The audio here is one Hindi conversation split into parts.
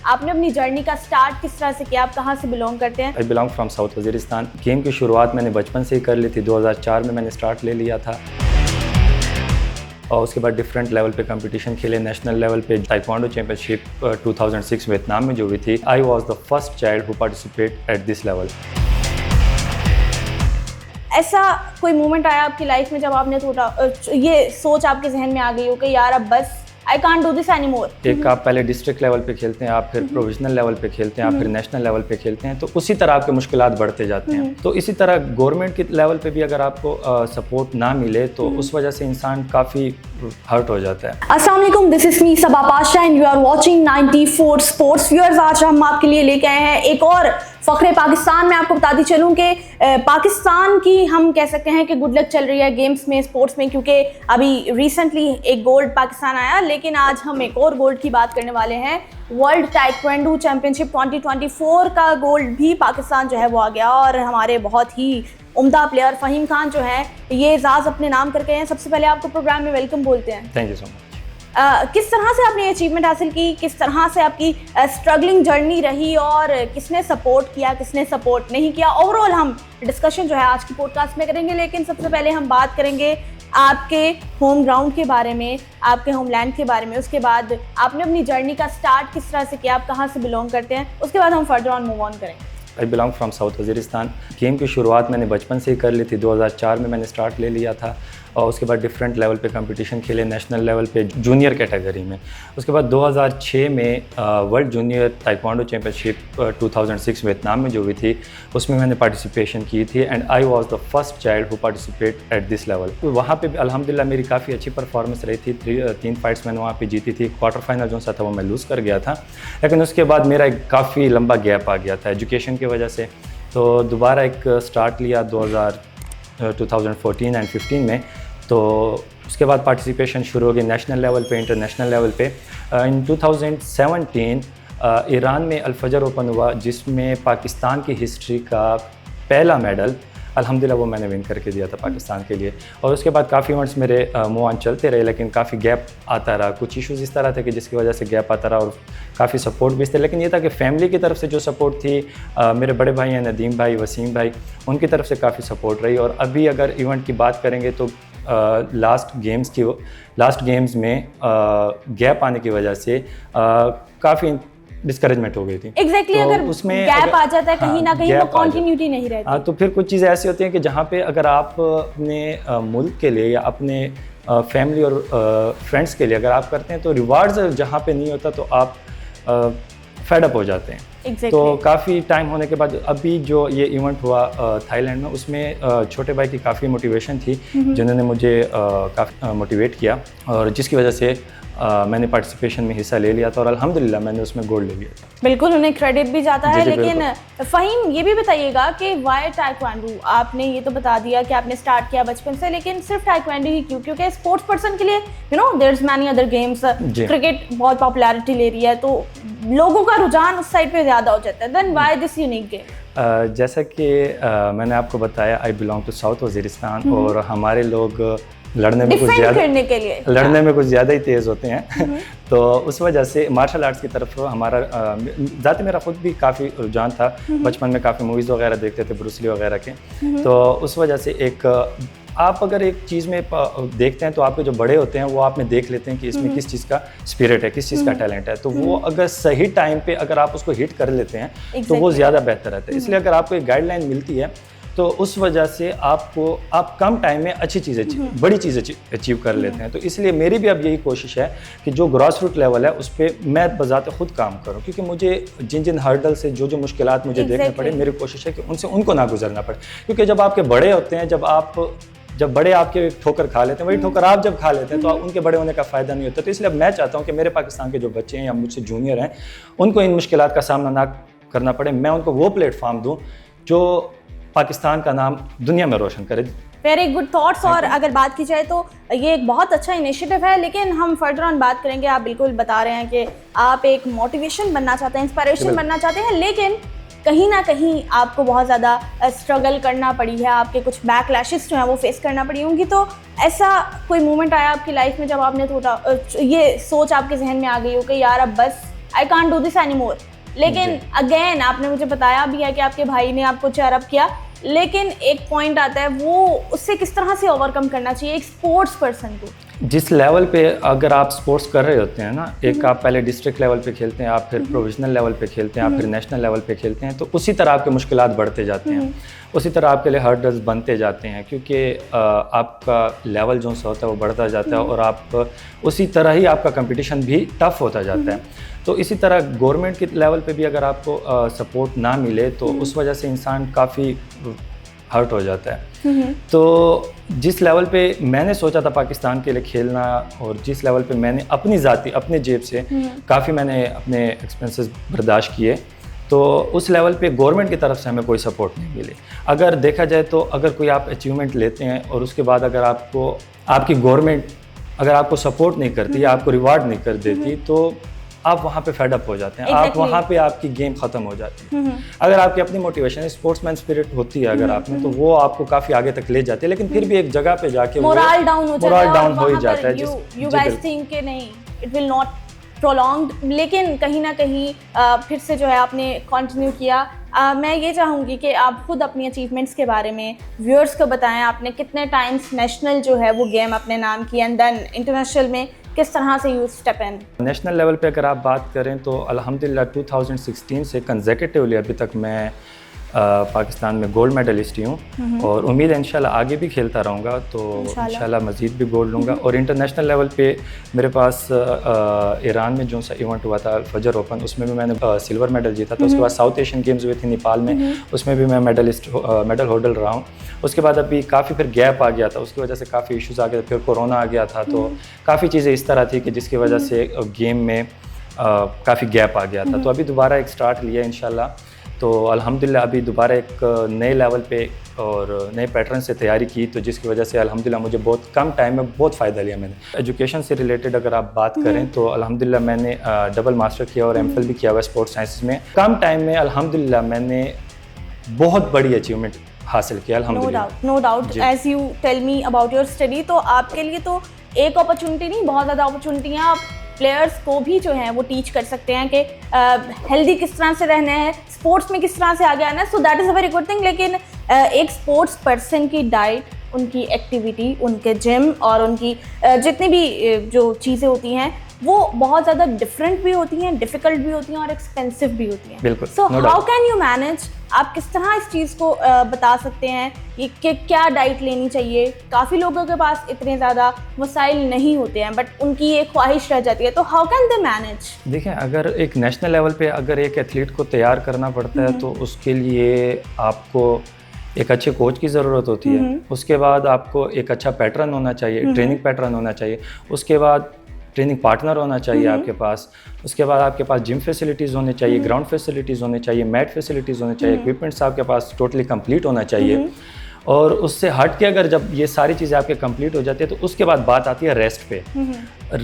आपने अपनी जर्नी का स्टार्ट किस तरह से किया, आप कहाँ से बिलोंग करते हैं? I belong from south Waziristan. Game की शुरुआत मैंने बचपन से ही कर ली थी, 2004 में मैंने स्टार्ट ले लिया था और उसके बाद डिफरेंट लेवल पे कंपटीशन खेले। नेशनल लेवल पे ताइक्वांडो चैंपियनशिप 2006 वियतनाम में जो हुई थी, I was the first child who participate at this level. ऐसा कोई मोमेंट आया आपकी लाइफ में जब आपने थोड़ा ये सोच आपके जहन में आ गई हो कि यार अब बस I can't do this anymore? एक आप पहले डिस्ट्रिक्ट लेवल पे खेलते हैं, आप फिर प्रोविजनल लेवल पे खेलते हैं, आप फिर नेशनल लेवल पे खेलते हैं, तो उसी तरह आपके मुश्किलात बढ़ते जाते हैं। तो इसी तरह गवर्नमेंट के लेवल पे भी अगर आपको सपोर्ट ना मिले तो उस वजह से इंसान काफ़ी हर्ट हो जाता है। अस्सलाम वालेकुम, this is me Saba Pasha and you are watching 94 sports. Viewers, आज हम आपके लिए लेके आए हैं एक और फ़ख्रे पाकिस्तान। मैं आपको बताती चलूँ कि पाकिस्तान की हम कह सकते हैं कि गुड लक चल रही है गेम्स में, स्पोर्ट्स में, क्योंकि अभी रिसेंटली एक गोल्ड पाकिस्तान आया, लेकिन आज हम एक और गोल्ड की बात करने वाले हैं। वर्ल्ड ताइक्वांडो चैंपियनशिप 2024 का गोल्ड भी पाकिस्तान जो है वो आ गया और हमारे बहुत ही उम्दा प्लेयर फ़हीम खान जो है ये एजाज़ अपने नाम करके हैं। सबसे पहले आपको प्रोग्राम में वेलकम बोलते हैं। Thank you so much. किस तरह से आपने अचीवमेंट हासिल की, किस तरह से आपकी स्ट्रगलिंग जर्नी रही और किसने सपोर्ट किया, किसने सपोर्ट नहीं किया, ओवरऑल हम डिस्कशन जो है आज की पॉडकास्ट में करेंगे। लेकिन सबसे पहले हम बात करेंगे आपके होम ग्राउंड के बारे में, आपके होमलैंड के बारे में। उसके बाद आपने अपनी जर्नी का स्टार्ट किस तरह से किया, आप कहाँ से बिलोंग करते हैं, उसके बाद हम फर्दर ऑन मूव ऑन करेंगे। I belong from south Waziristan. Game की शुरुआत मैंने बचपन से ही कर ली थी, 2004 में मैंने स्टार्ट ले लिया था और उसके बाद डिफरेंट लेवल पे कंपटीशन खेले। नेशनल लेवल पे जूनियर कैटेगरी में, उसके बाद 2006 में world junior taekwondo championship 2006 Vietnam में जो हुई थी उसमें मैंने पार्टिसिपेशन की थी and I was the first child who participate at this level. तो वहाँ पे अल्हम्दुलिल्लाह मेरी काफ़ी अच्छी परफॉर्मेंस रही थी। 3 फाइट्स मैंने वहाँ पे जीती थी। क्वार्टर फाइनल जो सा था वो मैं लूज़ कर गया था, लेकिन उसके बाद मेरा एक काफ़ी लंबा गैप आ गया था एजुकेशन की वजह से। तो दोबारा एक स्टार्ट लिया 2014 एंड 15 में, तो उसके बाद पार्टिसिपेशन शुरू हो गई नेशनल लेवल पे, इंटरनेशनल लेवल पे। इन 2017 ईरान में अल-फजर ओपन हुआ जिसमें पाकिस्तान की हिस्ट्री का पहला मेडल अल्हम्दुलिल्लाह वो मैंने विन करके दिया था पाकिस्तान के लिए। और उसके बाद काफ़ी इवेंट्स मेरे मूव ऑन चलते रहे, लेकिन काफ़ी गैप आता रहा। कुछ इश्यूज़ इस तरह थे कि जिसकी वजह से गैप आता रहा और काफ़ी सपोर्ट भी थे, लेकिन ये था कि फैमिली की तरफ से जो सपोर्ट थी, मेरे बड़े भाई हैं नदीम भाई, वसीम भाई, उनकी तरफ से काफ़ी सपोर्ट रही। और अभी अगर इवेंट की बात करेंगे तो लास्ट गेम्स में गैप आने की वजह से काफ़ी डिस्करेजमेंट हो गई थी। एग्जैक्टली, अगर उसमें गैप आ जाता है कहीं ना कहीं तो कंटिन्यूटी नहीं रहती। हाँ, तो फिर कुछ चीज़ें ऐसी होती हैं कि जहाँ पे अगर आप अपने मुल्क के लिए या अपने फैमिली और फ्रेंड्स के लिए अगर आप करते हैं तो रिवार्ड्स जहाँ पे नहीं होता तो आप फेड अप हो जाते हैं। Exactly. तो काफ़ी टाइम होने के बाद अभी जो ये इवेंट हुआ थाईलैंड में, उसमें छोटे भाई की काफ़ी मोटिवेशन थी जिन्होंने मुझे काफ़ी मोटिवेट किया और जिसकी वजह से मैंने पार्टिसिपेशन में हिस्सा ले लिया था और अल्हम्दुलिल्लाह मैंने उसमें गोल्ड ले लिया था। बिल्कुल, उन्हें क्रेडिट भी जाता है। लेकिन फ़हीम, ये भी बताइएगा कि वाई ताइक्वांडो? आपने ये तो बता दिया कि आपने स्टार्ट किया बचपन से, लेकिन सिर्फ ताइक्वांडो ही क्यों? क्योंकि स्पोर्ट्स पर्सन के लिए there is many other games. Cricket बहुत पॉपुलैरिटी ले रही है तो लोगों का रुझान उस साइड पे ज़्यादा हो जाता है। Then why this unique game? जैसा कि मैंने आपको बताया, I belong to South Waziristan और हमारे लोग लड़ने में कुछ ज़्यादा ही तेज़ होते हैं तो उस वजह से मार्शल आर्ट्स की तरफ हमारा ज़ाती मेरा खुद भी काफ़ी रुझान था। बचपन में काफ़ी मूवीज़ वगैरह देखते थे ब्रूस ली वगैरह के, तो उस वजह से एक आप अगर एक चीज़ में देखते हैं तो आपके जो बड़े होते हैं वो आप में देख लेते हैं कि इसमें किस चीज़ का स्पिरिट है, किस चीज़ का टैलेंट है, तो वो अगर सही टाइम पे अगर आप उसको हिट कर लेते हैं तो वो ज़्यादा बेहतर रहता है। इसलिए अगर आपको एक गाइडलाइन मिलती है तो उस वजह से आप कम टाइम में अच्छी चीज़ें, बड़ी चीज़ें अचीव कर लेते हैं। तो इसलिए मेरी भी अब यही कोशिश है कि जो ग्रास रूट लेवल है उस पर मैं बजाते खुद काम करूं, क्योंकि मुझे जिन हर्डल से जो मुश्किलात मुझे देखने पड़े, मेरी कोशिश है कि उनको ना गुजरना पड़े। क्योंकि जब आपके बड़े होते हैं, जब बड़े आपके ठोकर खा लेते हैं, वही ठोकर आप जब खा लेते हैं तो उनके बड़े होने का फ़ायदा नहीं होता। तो इसलिए अब मैं चाहता हूँ कि मेरे पाकिस्तान के जो बच्चे हैं या मुझसे जूनियर हैं उनको इन मुश्किलात का सामना ना करना पड़े। मैं उनको वो प्लेटफॉर्म दूँ जो पाकिस्तान का नाम दुनिया में रोशन करे। Very good thoughts. और अगर बात की जाए तो ये एक बहुत अच्छा इनिशिएटिव है, लेकिन हम फर्दर ऑन बात करेंगे। आप बिल्कुल बता रहे हैं कि आप एक मोटिवेशन बनना चाहते हैं, इंस्पिरेशन बनना चाहते हैं, लेकिन कहीं ना कहीं आपको बहुत ज़्यादा स्ट्रगल करना पड़ी है, आपके कुछ बैकलैशेस जो हैं वो फेस करना पड़ी होंगी। तो ऐसा कोई मोमेंट आया आपकी लाइफ में जब आपने थोड़ा ये सोच आपके जहन में आ गई हो कि यार अब बस I can't do this anymore. लेकिन अगेन आपने मुझे बताया भी है कि आपके भाई ने आपको चेयर अप किया, लेकिन एक पॉइंट आता है वो उससे किस तरह से ओवरकम करना चाहिए एक स्पोर्ट्स पर्सन को। जिस लेवल पे अगर आप स्पोर्ट्स कर रहे होते हैं ना, एक आप पहले डिस्ट्रिक्ट लेवल पे खेलते हैं, आप फिर प्रोविजनल लेवल पे खेलते हैं, आप फिर नेशनल लेवल पे खेलते हैं, तो उसी तरह आपके मुश्किलात बढ़ते जाते हैं, उसी तरह आपके लिए हर्डल्स बनते जाते हैं, क्योंकि आपका लेवल जो सा होता है वो बढ़ता जाता है और आप उसी तरह ही आपका कंपटीशन भी टफ होता जाता है। तो इसी तरह गवर्नमेंट के लेवल पे भी अगर आपको सपोर्ट ना मिले तो उस वजह से इंसान काफ़ी हर्ट हो जाता है। तो जिस लेवल पे मैंने सोचा था पाकिस्तान के लिए खेलना और जिस लेवल पे मैंने अपनी ज़ाती अपने जेब से काफ़ी मैंने अपने एक्सपेंसेस बर्दाश्त किए, तो उस लेवल पे गवर्नमेंट की तरफ से हमें कोई सपोर्ट नहीं मिली। अगर देखा जाए तो अगर कोई आप अचीवमेंट लेते हैं और उसके बाद अगर आपको आपकी गवर्नमेंट अगर आपको सपोर्ट नहीं करती या आपको रिवार्ड नहीं कर देती तो आप वहाँ पे फेड अप हो जाते हैं। आप वहाँ पे आपकी गेम ख़त्म हो जाती है। अगर आपकी अपनी मोटिवेशन है, स्पोर्ट्समैन स्पिरिट होती है अगर आप में, तो वो आपको काफ़ी आगे तक ले जाती है, लेकिन फिर भी एक जगह पे जाके मोरल डाउन हो ही जाता है। यू गाइस थिंक कि नहीं इट विल नॉट प्रोलॉन्ग्ड, लेकिन कहीं ना कहीं फिर से जो है आपने कंटिन्यू किया। मैं ये चाहूँगी कि आप खुद अपनी अचीवमेंट्स के बारे में व्यूअर्स को बताएं। आपने कितने टाइम्स नेशनल जो है वो गेम अपने नाम की एंड देन इंटरनेशनल में किस तरह से you step in? National level पे अगर आप बात करें तो अल्हम्दुलिल्लाह 2016 से कंसेक्यूटिवली अभी तक मैं पाकिस्तान में गोल्ड मेडलिस्ट ही हूँ और उम्मीद है इंशाल्लाह आगे भी खेलता रहूँगा, तो इंशाल्लाह मज़ीद भी गोल्ड लूँगा। और इंटरनेशनल लेवल पे मेरे पास ईरान में जो सा इवेंट हुआ था फजर ओपन, उसमें भी मैंने सिल्वर मेडल जीता था। उसके बाद साउथ एशियन गेम्स हुए थे नेपाल में, उसमें भी मैं मेडल होल्डर रहा हूँ। उसके बाद अभी काफ़ी फिर गैप आ गया था, उसकी वजह से काफ़ी इश्यूज़ आ गए, फिर कोरोना आ गया था, तो काफ़ी चीज़ें इस तरह थी कि जिसकी वजह से गेम में काफ़ी गैप आ गया था। तो अभी दोबारा एक स्टार्ट लिया इंशाल्लाह, तो अल्हम्दुलिल्लाह अभी दोबारा एक नए लेवल पे और नए पैटर्न से तैयारी की, तो जिसकी वजह से अल्हम्दुलिल्लाह मुझे बहुत कम टाइम में बहुत फ़ायदा लिया मैंने। एजुकेशन से रिलेटेड अगर आप बात करें तो अल्हम्दुलिल्लाह मैंने डबल मास्टर किया और एमफिल भी किया हुआ स्पोर्ट्स साइंसेस में। कम टाइम में अल्हम्दुलिल्लाह मैंने बहुत बड़ी अचीवमेंट हासिल किया अल्हम्दुलिल्लाह। No doubt as you tell me about your study, तो आपके लिए तो एक अपॉर्चुनिटी नहीं, बहुत ज़्यादा अपॉर्चुनिटियाँ आप प्लेयर्स को भी जो हैं वो टीच कर सकते हैं कि हेल्दी किस तरह से रहना है, स्पोर्ट्स में किस तरह से आगे आना है। So that is a very good thing. लेकिन एक स्पोर्ट्स पर्सन की डाइट, उनकी एक्टिविटी, उनके जिम और उनकी जितनी भी जो चीज़ें होती हैं वो बहुत ज़्यादा डिफरेंट भी होती हैं, डिफ़िकल्ट भी होती हैं और एक्सपेंसिव भी होती हैं। बिल्कुल। So how can you manage? आप किस तरह इस चीज़ को बता सकते हैं कि क्या डाइट लेनी चाहिए? काफ़ी लोगों के पास इतने ज़्यादा वसाइल नहीं होते हैं, बट उनकी एक ख्वाहिश रह जाती है, तो हाउ कैन दे मैनेज? देखिए, अगर एक नेशनल लेवल पे अगर एक एथलीट को तैयार करना पड़ता है तो उसके लिए आपको एक अच्छे कोच की ज़रूरत होती है। उसके बाद आपको एक अच्छा पैटर्न होना चाहिए, ट्रेनिंग पैटर्न होना चाहिए। उसके बाद ट्रेनिंग पार्टनर होना चाहिए आपके पास। उसके बाद आपके पास जिम फैसिलिटीज़ होने चाहिए, ग्राउंड फैसिलिटीज़ होने चाहिए, मैट फैसिलिटीज़ होने चाहिए, इक्विपमेंट्स आपके पास टोटली कंप्लीट होना चाहिए। और उससे हट के अगर जब ये सारी चीज़ें आपके कंप्लीट हो जाती है तो उसके बाद बात आती है रेस्ट पे।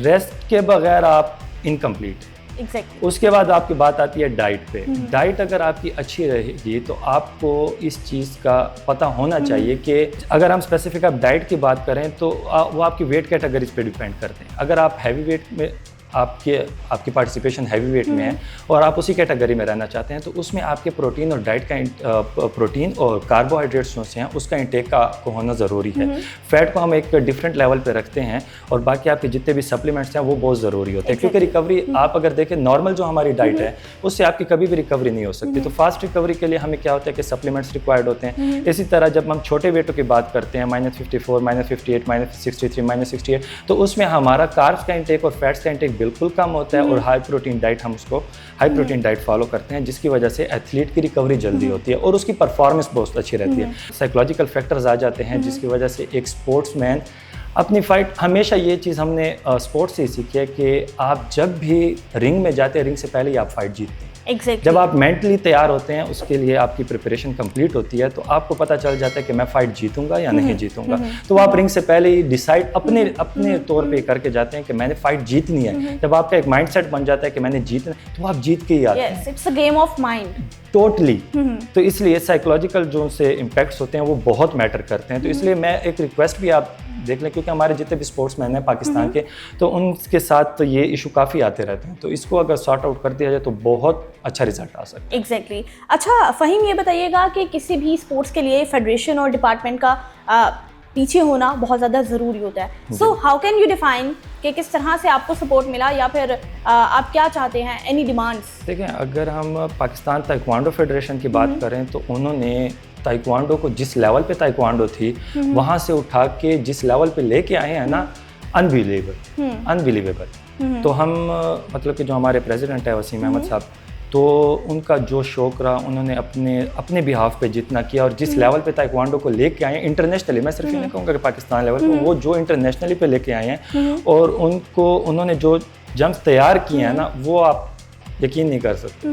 रेस्ट के बगैर आप इनकम्प्लीट। Exactly. उसके बाद आपकी बात आती है डाइट पे। डाइट अगर आपकी अच्छी रहेगी तो आपको इस चीज़ का पता होना चाहिए कि अगर हम स्पेसिफिक आप डाइट की बात करें तो वो आपकी वेट कैटेगरीज पे डिपेंड करते हैं। अगर आप हैवी वेट में आपकी पार्टिसिपेशन हैवी वेट में है और आप उसी कैटेगरी में रहना चाहते हैं तो उसमें आपके प्रोटीन और डाइट का प्रोटीन और कार्बोहाइड्रेट्स जो हैं उसका इंटेक का आपको होना ज़रूरी है। फैट को हम एक डिफरेंट लेवल पे रखते हैं और बाकी आपके जितने भी सप्लीमेंट्स हैं वो बहुत ज़रूरी होते हैं, क्योंकि रिकवरी आप अगर देखें नॉर्मल जो हमारी डाइट है उससे आपकी कभी भी रिकवरी नहीं हो सकती। तो फास्ट रिकवरी के लिए हमें क्या होता है कि सप्लीमेंट्स रिक्वायर्ड होते हैं। इसी तरह जब हम छोटे वेटों की बात करते हैं -54, -58, -63, -68, तो उसमें हमारा कार्ब्स का इंटेक और फैट्स का इंटेक बिल्कुल कम होता है और हाई प्रोटीन डाइट हम उसको हाई प्रोटीन डाइट फॉलो करते हैं, जिसकी वजह से एथलीट की रिकवरी जल्दी होती है और उसकी परफॉर्मेंस बहुत अच्छी रहती है। साइकोलॉजिकल फैक्टर्स आ जाते हैं जिसकी वजह से एक स्पोर्ट्समैन अपनी फाइट, हमेशा ये चीज़ हमने स्पोर्ट्स से सीखी है कि आप जब भी रिंग में जाते हैं रिंग से पहले ही आप फाइट जीतते हैं। Exactly. जब आप मेंटली तैयार होते हैं उसके लिए आपकी प्रिपरेशन कंप्लीट होती है तो आपको पता चल जाता है कि मैं फाइट जीतूंगा या नहीं जीतूंगा। तो आप रिंग से पहले ही डिसाइड अपने तौर पे करके जाते हैं कि मैंने फाइट जीतनी है। जब आपका एक माइंडसेट बन जाता है कि मैंने जीतना तो आप जीत के ही आते हैं। Yes, it's a game of mind. Totally. तो इसलिए साइकोलॉजिकल जो से इम्पैक्ट्स होते हैं वो बहुत मैटर करते हैं। तो इसलिए मैं एक रिक्वेस्ट भी आप देख लें, क्योंकि हमारे जितने भी स्पोर्ट्समैन हैं पाकिस्तान के, तो उनके साथ तो ये इशू काफ़ी आते रहते हैं, तो इसको अगर सॉर्ट आउट कर दिया जाए तो बहुत अच्छा रिजल्ट आ सकता है। एग्जैक्टली। अच्छा फ़हीम, ये बताइएगा कि किसी भी स्पोर्ट्स के लिए फेडरेशन और डिपार्टमेंट का पीछे होना बहुत ज़्यादा ज़रूरी होता है। So how can you define कि किस तरह से आपको सपोर्ट मिला, या फिर आप क्या चाहते हैं, एनी डिमांड्स? देखें, अगर हम पाकिस्तान ताइक्वांडो फेडरेशन की बात करें तो उन्होंने ताइक्वांडो को जिस लेवल पे ताइक्वांडो थी वहाँ से उठा के जिस लेवल पे लेके आए हैं ना, अनबिलीवेबल। तो हम मतलब कि जो हमारे प्रेसिडेंट है वसीम अहमद साहब, तो उनका जो शौक रहा, उन्होंने अपने बिहाफ पे जितना किया और जिस लेवल पे ताइक्वांडो को लेके आए हैं इंटरनेशनली, मैं सिर्फ ये नहीं कहूँगा कि पाकिस्तान लेवल पे, वो जो इंटरनेशनली पे लेके आए हैं और उन्होंने जो जंप्स तैयार किए हैं ना, वो आप यकीन नहीं कर सकते।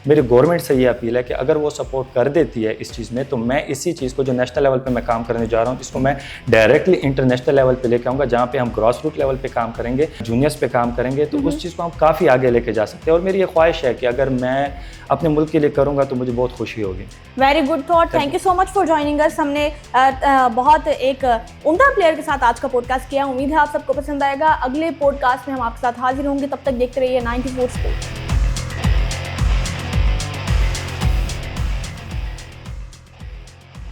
मेरी गवर्नमेंट से ये अपील है कि अगर वो सपोर्ट कर देती है इस चीज़ में, तो मैं इसी चीज़ को जो नेशनल लेवल पे मैं काम करने जा रहा हूँ, इसको मैं डायरेक्टली इंटरनेशनल लेवल पे लेके आऊँगा, जहाँ पे हम ग्रॉस रूट लेवल पे काम करेंगे, जूनियर्स पे काम करेंगे, तो उस चीज़ को हम काफ़ी आगे लेके जा सकते हैं। और मेरी ये ख्वाहिश है कि अगर मैं अपने मुल्क के लिए करूँगा तो मुझे बहुत खुशी होगी। Very good thought, thank you so much for joining us. हमने बहुत एक उम्दा प्लेयर के साथ आज का पॉडकास्ट किया। उम्मीद है आप सबको पसंद आएगा। अगले पॉडकास्ट में हम आपके साथ हाजिर होंगे, तब तक देखते रहिए 94 स्पोर्ट्स।